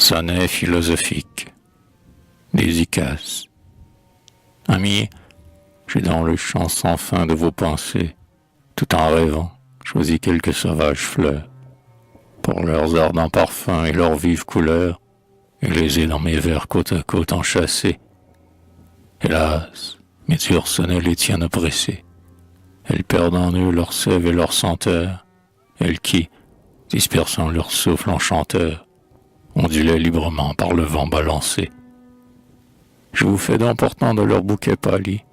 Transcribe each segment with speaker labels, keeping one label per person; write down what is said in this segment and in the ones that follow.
Speaker 1: Sonnet philosophique. Dédicace. Amis, j'ai dans le champ sans fin de vos pensées, tout en rêvant, choisi quelques sauvages fleurs, pour leurs ardents parfums et leurs vives couleurs, et les ai dans mes vers côte à côte enchâssés. Hélas, mes durs sonnets les tiennent oppressés. Elles perdent en eux leur sève et leur senteur, elles qui, dispersant leur souffle enchanteur, ondulaient librement par le vent balancé. Je vous fais don portant de leur bouquet pâli,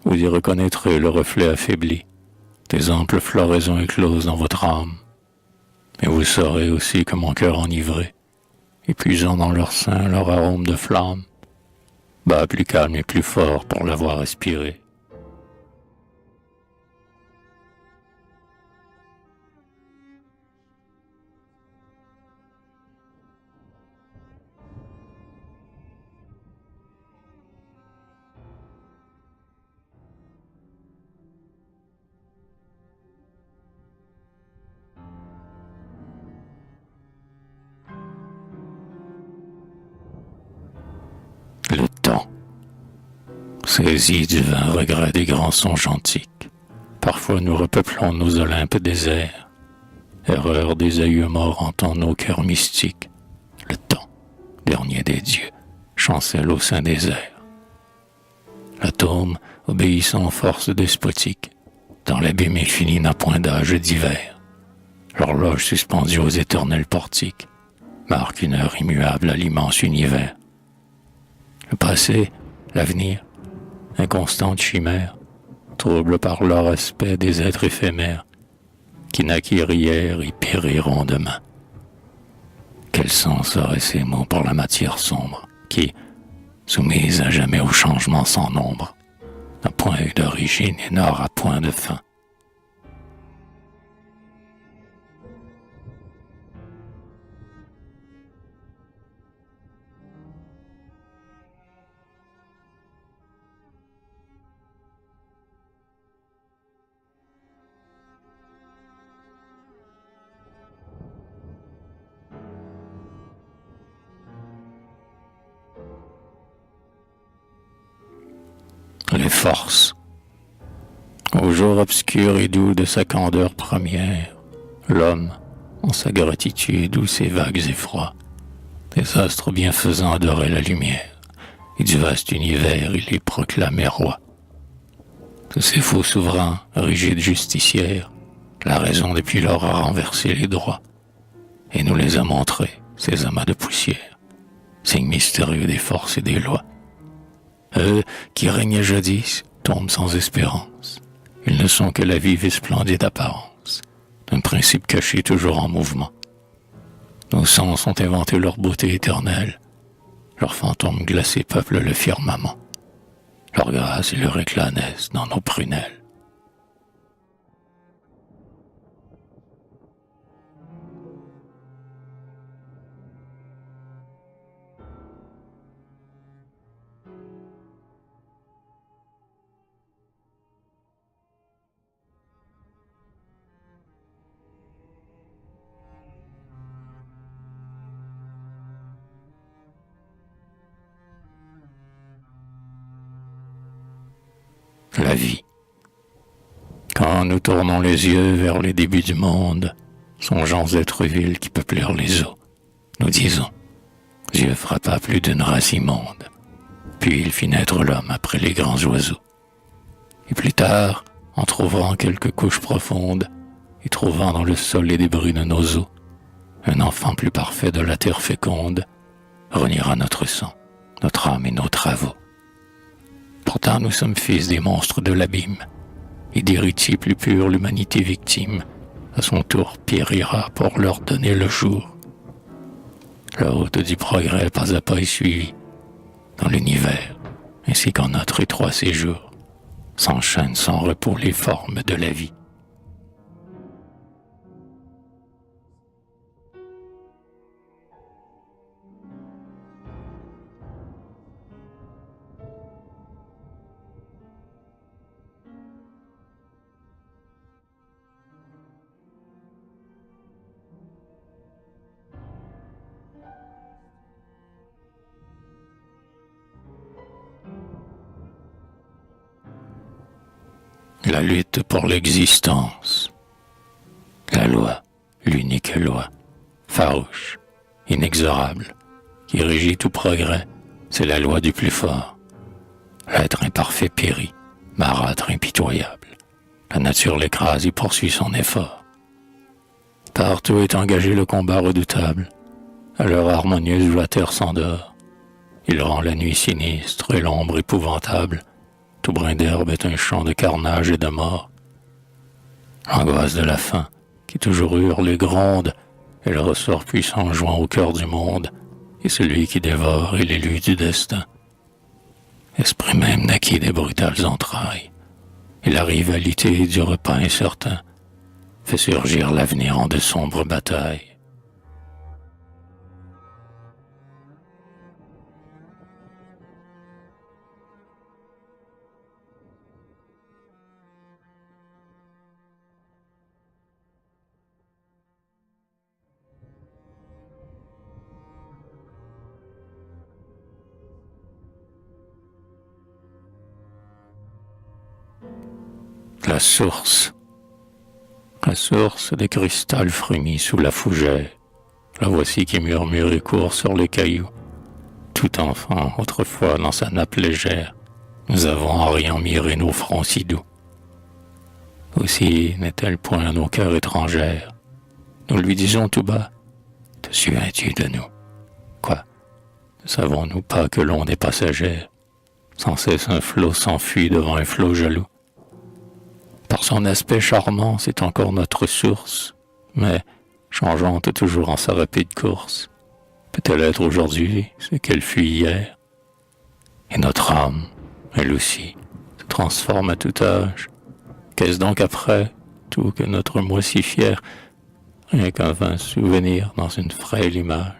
Speaker 1: vous y reconnaîtrez le reflet affaibli des amples floraisons écloses dans votre âme. Mais vous saurez aussi que mon cœur enivré, épuisant dans leur sein leur arôme de flamme, bat plus calme et plus fort pour l'avoir respiré. Le temps, saisi du vain regret des grands songes antiques, parfois nous repeuplons nos Olympes déserts, erreur des aïeux morts entend nos cœurs mystiques. Le temps, dernier des dieux, chancelle au sein des airs. L'atome, obéissant aux forces despotiques, dans l'abîme infini n'a point d'âge d'hiver. L'horloge suspendue aux éternels portiques marque une heure immuable à l'immense univers. Le passé, l'avenir, inconstante chimère, troublent par leur aspect des êtres éphémères, qui naquirent hier et périront demain. Quel sens auraient ces mots pour la matière sombre, qui, soumise à jamais au changement sans nombre, n'a point eu d'origine et n'aura point de fin. Les forces. Au jour obscur et doux de sa candeur première, l'homme, en sa gratitude ou ses vagues effrois, des astres bienfaisants adorait la lumière, et du vaste univers il les proclamait roi. De ces faux souverains, rigides justicières, la raison depuis lors a renversé les droits, et nous les a montrés, ces amas de poussière, signes mystérieux des forces et des lois. Eux qui régnaient jadis tombent sans espérance. Ils ne sont que la vive et splendide apparence d'un principe caché toujours en mouvement. Nos sens ont inventé leur beauté éternelle. Leurs fantômes glacés peuplent le firmament. Leur grâce et leur éclat naissent dans nos prunelles. La vie. Quand nous tournons les yeux vers les débuts du monde, songeant aux êtres vils qui peuplèrent les eaux, nous disons, Dieu frappa plus d'une race immonde, puis il fit naître l'homme après les grands oiseaux. Et plus tard, en trouvant quelques couches profondes, et trouvant dans le sol les débris de nos os, un enfant plus parfait de la terre féconde, reniera notre sang, notre âme et nos travaux. Pourtant nous sommes fils des monstres de l'abîme, et d'héritiers plus purs l'humanité victime, à son tour périra pour leur donner le jour. La route du progrès pas à pas est suivie, dans l'univers, ainsi qu'en notre étroit séjour, s'enchaînent sans repos les formes de la vie. La lutte pour l'existence. La loi, l'unique loi, farouche, inexorable, qui régit tout progrès, c'est la loi du plus fort. L'être imparfait périt, marâtre impitoyable. La nature l'écrase et poursuit son effort. Partout est engagé le combat redoutable. À l'heure harmonieuse où la terre s'endort, il rend la nuit sinistre et l'ombre épouvantable. Tout brin d'herbe est un champ de carnage et de mort. L'angoisse de la faim, qui toujours hurle et gronde, est le ressort puissant joint au cœur du monde, et celui qui dévore est l'élu du destin. Esprit même naquit des brutales entrailles, et la rivalité du repas incertain fait surgir l'avenir en de sombres batailles. La source. La source des cristals frémis sous la fougère. La voici qui murmure et court sur les cailloux. Tout enfant, autrefois dans sa nappe légère, nous avons en riant miré nos fronts si doux. Aussi n'est-elle point à nos cœurs étrangère. Nous lui disons tout bas, te souviens-tu de nous? Quoi? Ne savons-nous pas que l'onde est passagère? Sans cesse un flot s'enfuit devant un flot jaloux. Par son aspect charmant, c'est encore notre source, mais changeante toujours en sa rapide course. Peut-elle être aujourd'hui ce qu'elle fut hier? Et notre âme, elle aussi, se transforme à tout âge. Qu'est-ce donc après tout que notre moi si fier, rien qu'un vain souvenir dans une frêle image?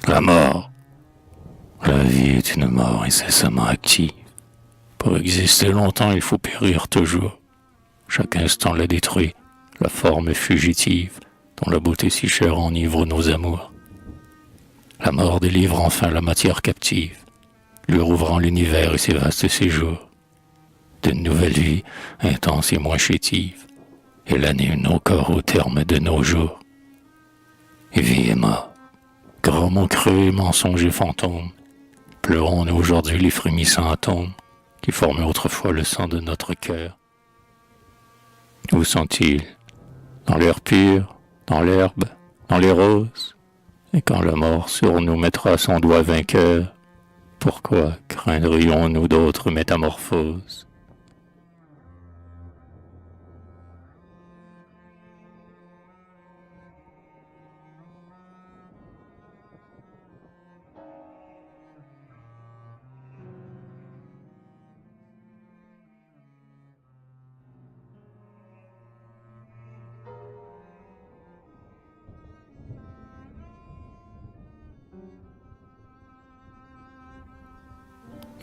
Speaker 1: La mort. La vie est une mort incessamment active. Pour exister longtemps, il faut périr toujours. Chaque instant la détruit, la forme fugitive, dont la beauté si chère enivre nos amours. La mort délivre enfin la matière captive, lui rouvrant l'univers et ses vastes séjours. D'une nouvelle vie, intense et moins chétive, et l'année nos corps au terme de nos jours. Et vie et mort, grands mots creux, mensonges et fantômes, pleurons-nous aujourd'hui les frémissants atomes qui formaient autrefois le sang de notre cœur. Où sont-ils? Dans l'air pur, dans l'herbe, dans les roses? Et quand la mort sur nous mettra son doigt vainqueur, pourquoi craindrions-nous d'autres métamorphoses?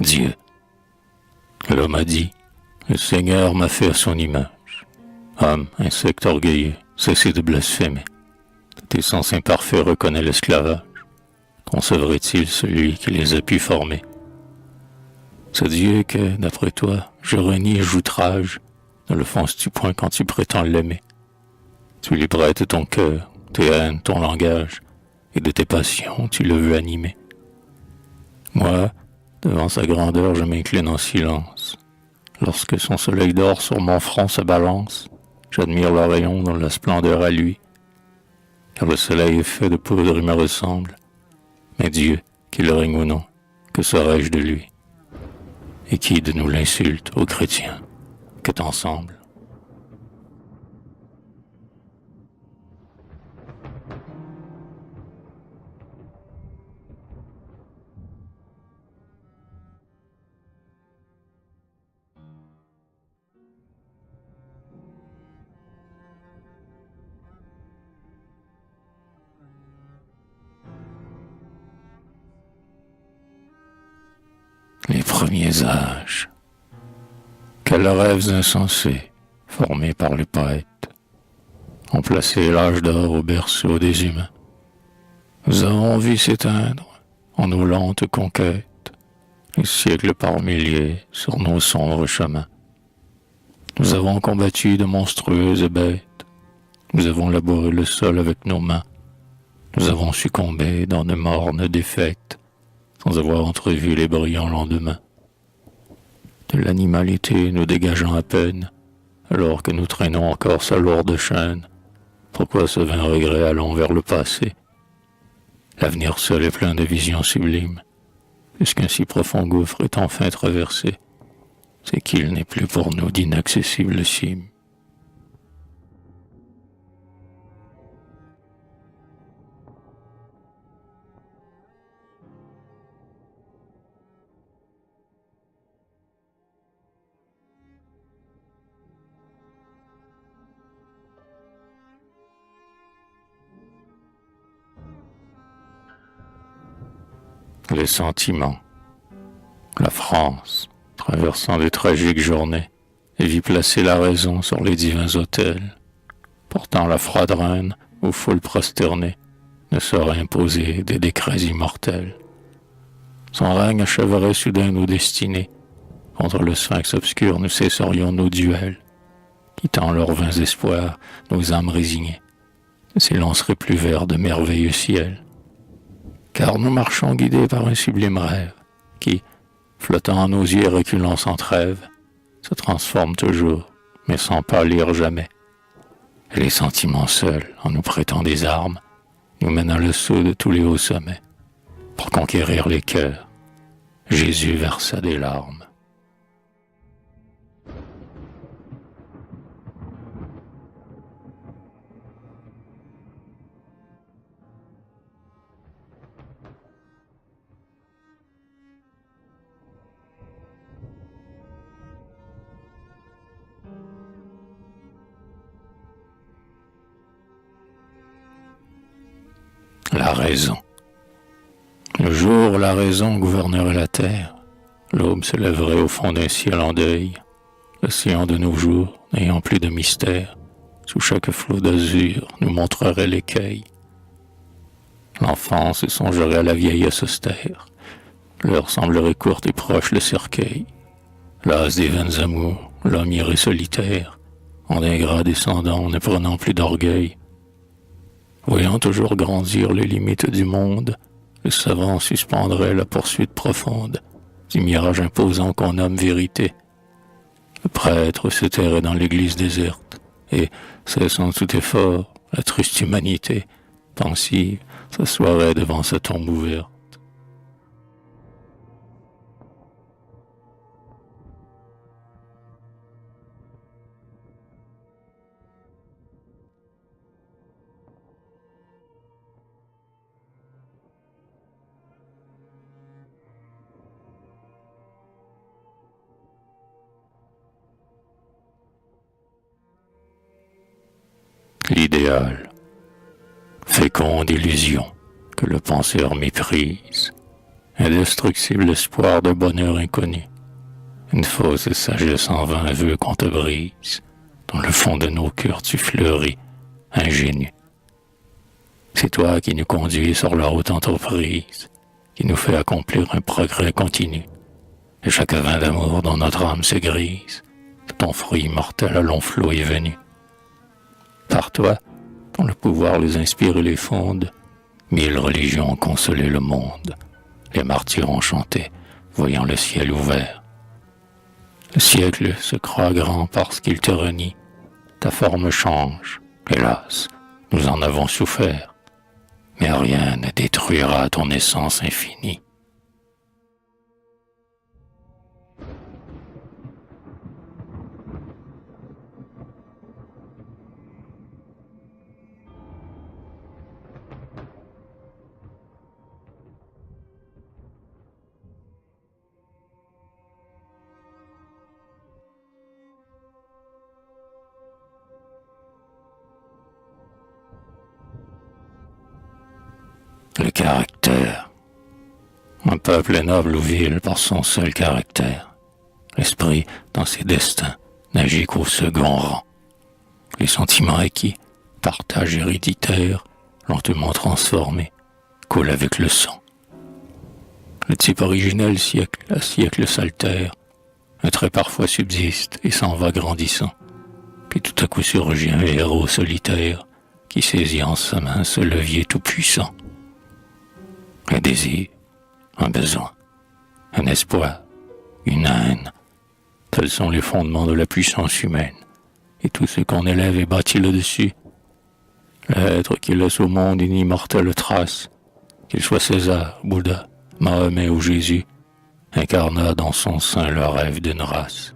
Speaker 1: Dieu. L'homme a dit, le Seigneur m'a fait à son image. Homme, insecte orgueilleux, cessez de blasphémer. Tes sens imparfaits reconnaît l'esclavage. Concevrait-il celui qui les a pu former? Ce Dieu que, d'après toi, je renie et j'outrage, ne le fonces-tu point quand tu prétends l'aimer? Tu lui prêtes ton cœur, tes haines, ton langage, et de tes passions tu le veux animer. Moi, devant sa grandeur, je m'incline en silence. Lorsque son soleil d'or sur mon front se balance, j'admire le rayon dans la splendeur à lui. Car le soleil est fait de poudre et me ressemble. Mais Dieu, qu'il règne ou non, que serais-je de lui? Et qui de nous l'insulte, ô chrétiens, qu'est ensemble? premiers âges. Quels rêves insensés, formés par les poètes, ont placé l'âge d'or au berceau des humains. Nous avons vu s'éteindre, en nos lentes conquêtes, les siècles par milliers sur nos sombres chemins. Nous avons combattu de monstrueuses bêtes, nous avons labouré le sol avec nos mains, nous avons succombé dans de mornes défaites, sans avoir entrevu les brillants lendemains. De l'animalité nous dégageant à peine, alors que nous traînons encore sa lourde chaîne, pourquoi ce vain regret allant vers le passé? L'avenir seul est plein de visions sublimes, puisqu'un si profond gouffre est enfin traversé, c'est qu'il n'est plus pour nous d'inaccessibles cimes. Les sentiments. La France, traversant des tragiques journées, vit placer la raison sur les divins autels. Pourtant la froide reine, aux foules prosternées, ne saurait imposer des décrets immortels. Son règne achèverait soudain nos destinées. Contre le sphinx obscur nous cesserions nos duels. Quittant leurs vains espoirs, nos âmes résignées ne s'élanceraient plus vers de merveilleux ciels. Car nous marchons guidés par un sublime rêve qui, flottant à nos yeux et reculant sans trêve, se transforme toujours, mais sans pâlir jamais. Et les sentiments seuls, en nous prêtant des armes, nous mènent à l'assaut de tous les hauts sommets. Pour conquérir les cœurs, Jésus versa des larmes. La raison. Le jour où la raison gouvernerait la terre, l'aube se lèverait au fond d'un ciel en deuil, l'océan de nos jours, n'ayant plus de mystère, sous chaque flot d'azur nous montrerait l'écueil. L'enfance songerait à la vieillesse austère, l'heure semblerait courte et proche le cercueil. L'as des vaines amours, l'homme irait solitaire, en ingrat descendant, ne prenant plus d'orgueil. Voyant toujours grandir les limites du monde, le savant suspendrait la poursuite profonde du mirage imposant qu'on nomme vérité. Le prêtre se tairait dans l'église déserte, et, cessant tout effort, la triste humanité, pensive, s'assoirait devant sa tombe ouverte. L'idéal, féconde illusion que le penseur méprise, indestructible espoir de bonheur inconnu, une fausse sagesse en vain veut qu'on te brise, dans le fond de nos cœurs tu fleuris, ingénu. C'est toi qui nous conduis sur la haute entreprise, qui nous fait accomplir un progrès continu, et chaque vin d'amour dont notre âme se grise, de ton fruit immortel à long flot est venu. Par toi, dont le pouvoir les inspire et les fonde, 1000 religions ont consolé le monde, les martyrs ont chanté, voyant le ciel ouvert. Le siècle se croit grand parce qu'il te renie, ta forme change, hélas, nous en avons souffert, mais rien ne détruira ton essence infinie. Le caractère. Un peuple est noble ou vil par son seul caractère. L'esprit, dans ses destins, n'agit qu'au second rang. Les sentiments acquis, partage héréditaire, lentement transformés, coulent avec le sang. Le type originel siècle à siècle s'altère, un trait parfois subsiste et s'en va grandissant. Puis tout à coup surgit un héros solitaire qui saisit en sa main ce levier tout-puissant. Un désir, un besoin, un espoir, une haine. Tels sont les fondements de la puissance humaine. Et tout ce qu'on élève est bâti là-dessus. L'être qui laisse au monde une immortelle trace, qu'il soit César, Bouddha, Mahomet ou Jésus, incarna dans son sein le rêve d'une race.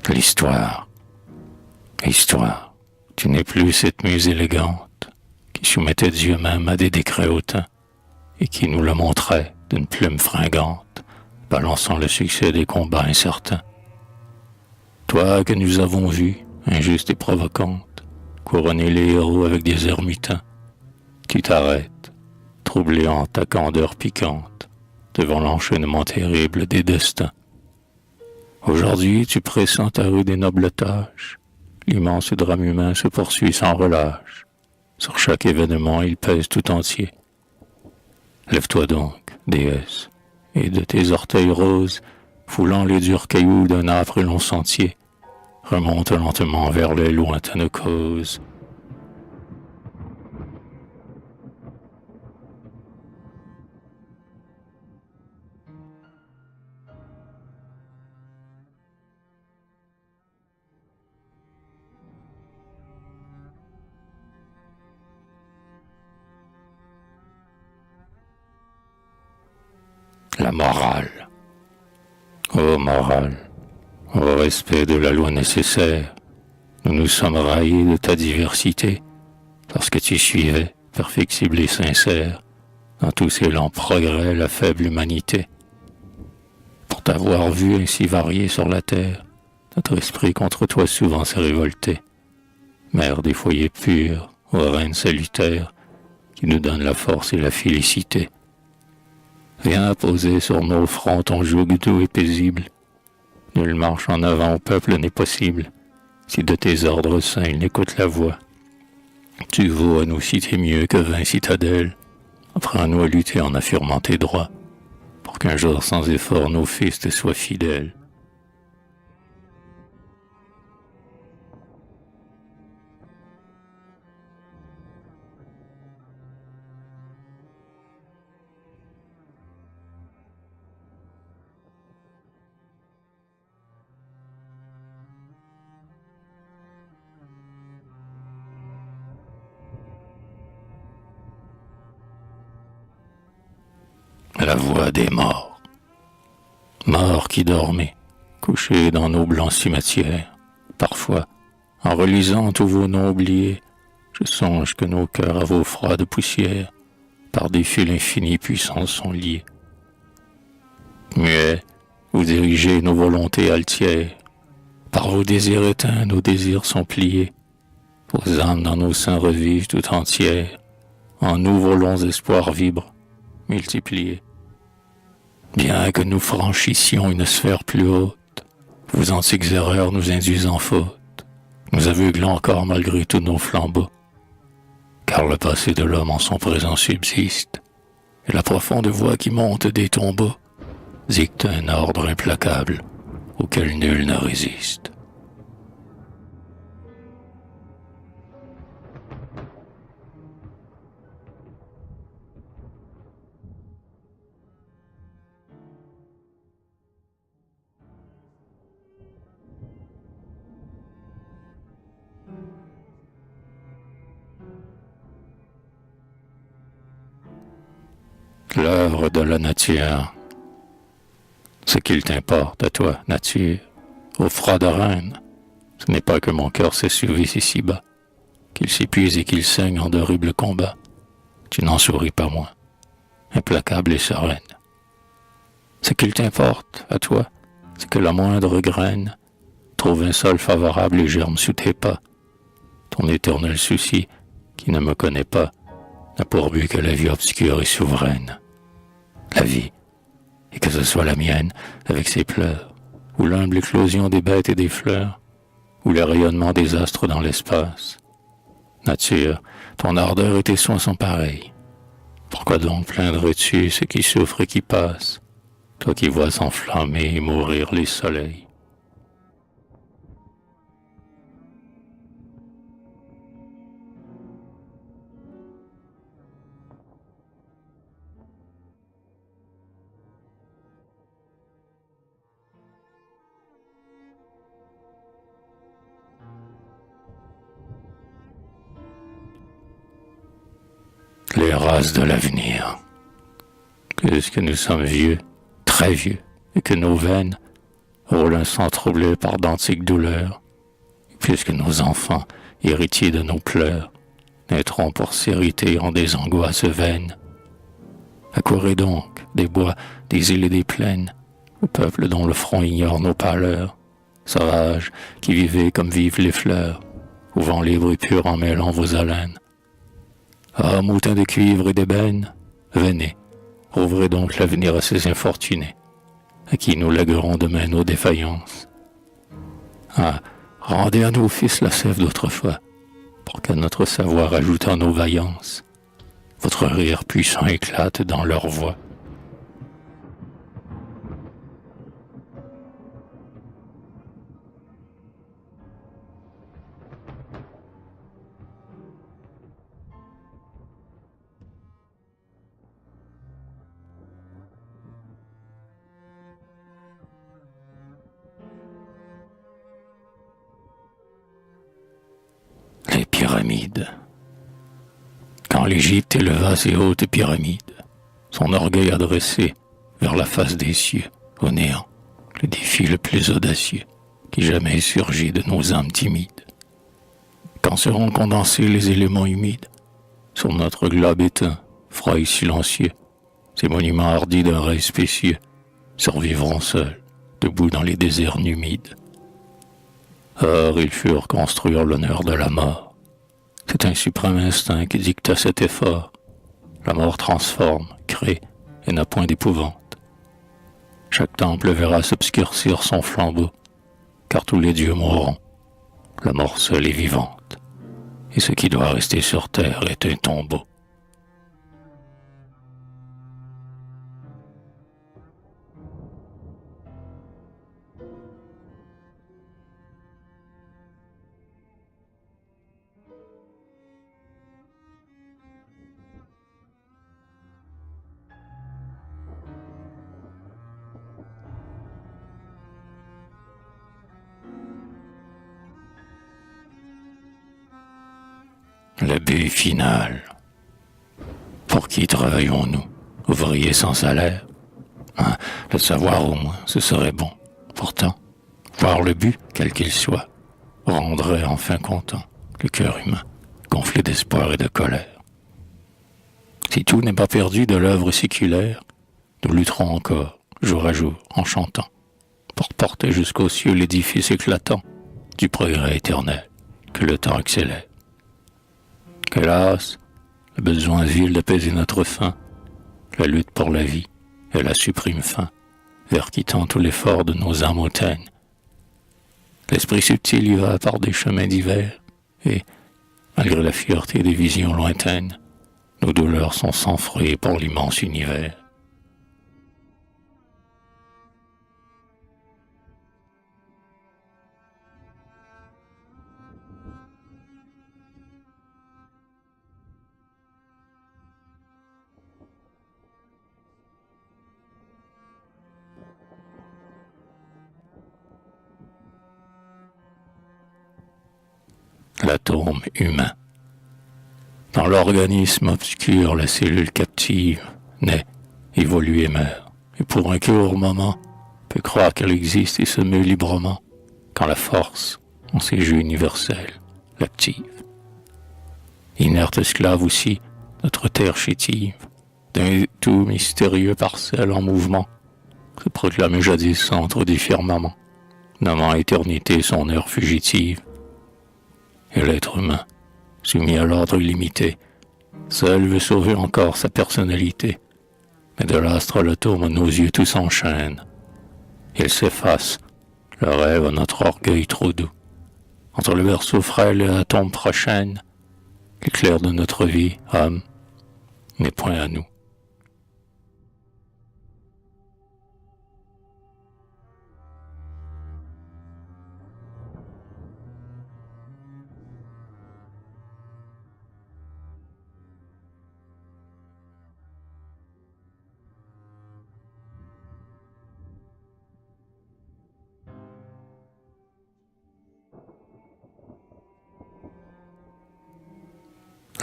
Speaker 1: L'histoire, l'histoire, tu n'es plus cette muse élégante qui soumettait Dieu même à des décrets hautains et qui nous le montrait d'une plume fringante, balançant le succès des combats incertains. Toi que nous avons vu, injuste et provocante, couronner les héros avec des airs mutins, tu t'arrêtes, troublé en ta candeur piquante, devant l'enchaînement terrible des destins. Aujourd'hui, tu pressens ta rude et noble tâche. L'immense drame humain se poursuit sans relâche. Sur chaque événement, il pèse tout entier. Lève-toi donc, déesse, et de tes orteils roses, foulant les durs cailloux d'un âpre et long sentier, remonte lentement vers les lointaines causes. La morale. Ô morale, au respect de la loi nécessaire, nous nous sommes raillés de ta diversité, parce que tu suivais, perfectible et sincère, dans tous ces lents progrès la faible humanité. Pour t'avoir vu ainsi varié sur la terre, notre esprit contre toi souvent s'est révolté. Mère des foyers purs, ô reine salutaire, qui nous donne la force et la félicité. Viens poser sur nos fronts ton joug doux et paisible. Nulle marche en avant au peuple n'est possible, si de tes ordres saints il n'écoute la voix. Tu vaux à nous citer mieux que 20 citadelles. Apprends-nous à lutter en affirmant tes droits, pour qu'un jour sans effort nos fils te soient fidèles. La voix des morts. Morts qui dormaient, couchés dans nos blancs cimetières. Parfois, en relisant tous vos noms oubliés, je songe que nos cœurs à vos froides poussières, par des fils infinis puissants sont liés. Muets, vous dirigez nos volontés altières. Par vos désirs éteints, nos désirs sont pliés. Vos âmes dans nos seins revivent tout entières. En nous vos longs espoirs vibrent, multipliés. Bien que nous franchissions une sphère plus haute, vos antiques erreurs nous induisent en faute, nous aveuglent encore malgré tous nos flambeaux. Car le passé de l'homme en son présent subsiste, et la profonde voix qui monte des tombeaux dicte un ordre implacable auquel nul ne résiste. L'œuvre de la nature. Ce qu'il t'importe à toi, nature, au froid de reine, ce n'est pas que mon cœur s'essuivisse ici-bas, qu'il s'épuise et qu'il saigne en d'horribles combats. Tu n'en souris pas moins, implacable et sereine. Ce qu'il t'importe, à toi, c'est que la moindre graine trouve un sol favorable et germe sous tes pas. Ton éternel souci, qui ne me connaît pas, n'a pour but que la vie obscure et souveraine. La vie, et que ce soit la mienne, avec ses pleurs, ou l'humble éclosion des bêtes et des fleurs, ou le rayonnement des astres dans l'espace. Nature, ton ardeur et tes soins sont pareils. Pourquoi donc plaindrais-tu ceux qui souffrent et qui passent, toi qui vois s'enflammer et mourir les soleils? Les races de l'avenir. Puisque nous sommes vieux, très vieux, et que nos veines roulent un sang troublé par d'antiques douleurs, et puisque nos enfants, héritiers de nos pleurs, naîtront pour s'hériter en des angoisses vaines, accourez donc des bois, des îles et des plaines, au peuple dont le front ignore nos pâleurs, sauvages qui vivez comme vivent les fleurs, au vent libre et pur en mêlant vos haleines. Ah, moutins de cuivre et d'ébène, venez, ouvrez donc l'avenir à ces infortunés, à qui nous léguerons demain nos défaillances. Ah, rendez à nos fils la sève d'autrefois, pour qu'à notre savoir ajoutant nos vaillances, votre rire puissant éclate dans leur voix. Les pyramides. Quand l'Égypte éleva ses hautes pyramides, son orgueil adressé vers la face des cieux, au néant, le défi le plus audacieux qui jamais surgit de nos âmes timides. Quand seront condensés les éléments humides sur notre globe éteint, froid et silencieux, ces monuments hardis d'un rêve spécieux survivront seuls, debout dans les déserts numides. Or, ils furent construire l'honneur de la mort. C'est un suprême instinct qui dicta cet effort. La mort transforme, crée et n'a point d'épouvante. Chaque temple verra s'obscurcir son flambeau, car tous les dieux mourront. La mort seule est vivante, et ce qui doit rester sur terre est un tombeau. Le but final. Pour qui travaillons-nous, ouvriers sans salaire? Le savoir au moins, ce serait bon. Pourtant, voir le but, quel qu'il soit, rendrait enfin content le cœur humain, gonflé d'espoir et de colère. Si tout n'est pas perdu de l'œuvre séculaire, nous lutterons encore, jour à jour, en chantant, pour porter jusqu'aux cieux l'édifice éclatant du progrès éternel que le temps accélère. Hélas, le besoin vil d'apaiser notre faim, la lutte pour la vie est la suprême fin, vers qui tend tout l'effort de nos âmes hautaines. L'esprit subtil y va par des chemins divers, et, malgré la fierté des visions lointaines, nos douleurs sont sans fruit pour l'immense univers. L'atome humain. Dans l'organisme obscur, la cellule captive naît, évolue et meurt. Et pour un court moment, peut croire qu'elle existe et se meut librement, quand la force, en ses jeux universels, l'active. Inerte esclave aussi, notre terre chétive, d'un tout mystérieux parcelle en mouvement, se proclame jadis centre du firmament, nommant éternité son heure fugitive. Et l'être humain, soumis à l'ordre illimité, seul veut sauver encore sa personnalité, mais de l'astre à l'atome nos yeux tous s'enchaînent. Il s'efface, le rêve à notre orgueil trop doux. Entre le berceau frêle et la tombe prochaine, l'éclair de notre vie, âme, n'est point à nous.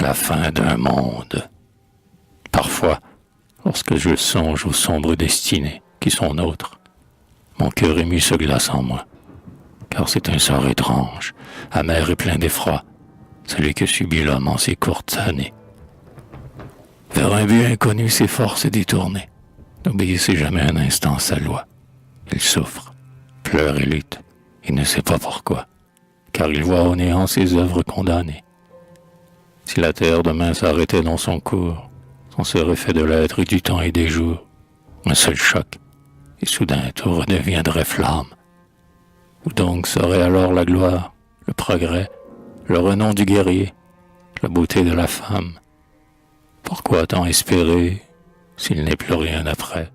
Speaker 1: La fin d'un monde. Parfois, lorsque je songe aux sombres destinées qui sont nôtres, mon cœur ému se glace en moi, car c'est un sort étrange, amer et plein d'effroi, celui que subit l'homme en ses courtes années. Vers un but inconnu s'efforce détourné, n'obéissez jamais un instant à sa loi. Il souffre, pleure et lutte, il ne sait pas pourquoi, car il voit au néant ses œuvres condamnées. Si la terre demain s'arrêtait dans son cours, on serait fait de l'être et du temps et des jours. Un seul choc, et soudain tout redeviendrait flamme. Où donc serait alors la gloire, le progrès, le renom du guerrier, la beauté de la femme? Pourquoi tant espérer s'il n'est plus rien après?